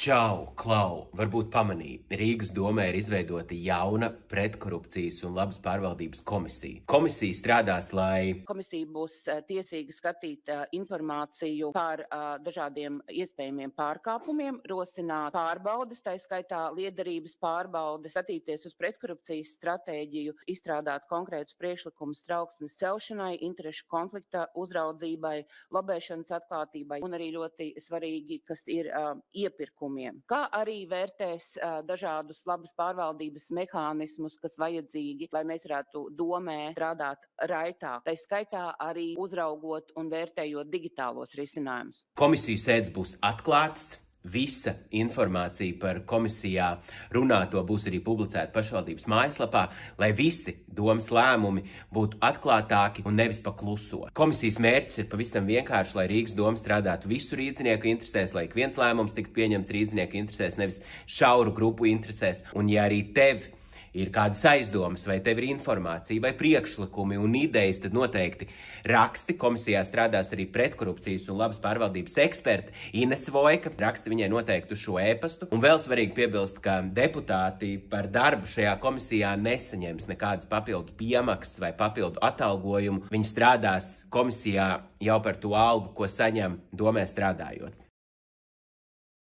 Čau, Klau! Varbūt pamanīji, Rīgas domē ir izveidota jauna pretkorupcijas un labas pārvaldības komisija. Komisija strādās, lai... Komisija būs tiesīga skatīt informāciju par dažādiem iespējamiem pārkāpumiem, rosināt pārbaudes, tā skaitā liederības pārbaudes, skatīties uz pretkorupcijas stratēģiju, izstrādāt konkrētus priekšlikumus trauksmes celšanai, interešu konflikta uzraudzībai, lobēšanas atklātībai un arī ļoti svarīgi, kas ir iepirkumi. Kā arī vērtēs dažādus labas pārvaldības mehānismus, kas vajadzīgi, lai mēs varētu domē strādāt raitāk. Tā skaitā arī uzraugot un vērtējot digitālos risinājumus. Komisiju sēdes būs atklātas. Visa informācija par komisijā runāto būs arī publicēta pašvaldības mājaslapā, lai visi domas lēmumi būtu atklātāki un nevis pakluso. Komisijas mērķis ir pavisam vienkārši, lai Rīgas doma strādātu visu rīdzinieku interesēs, lai ik viens lēmums tiktu pieņemts rīdzinieku interesēs, nevis šauru grupu interesēs. Un ja arī tev ir kādas aizdomas, vai tev ir informācija, vai priekšlikumi un idejas, tad noteikti raksti. Komisijā strādās arī pretkorupcijas un labas pārvaldības eksperti Inese Vojka. Raksti viņai noteikti uz šo e-pastu. Un vēl svarīgi piebilst, ka deputāti par darbu šajā komisijā nesaņems nekādas papildu piemaksas vai papildu atalgojumu. Viņi strādās komisijā jau par to algu, ko saņem domē strādājot.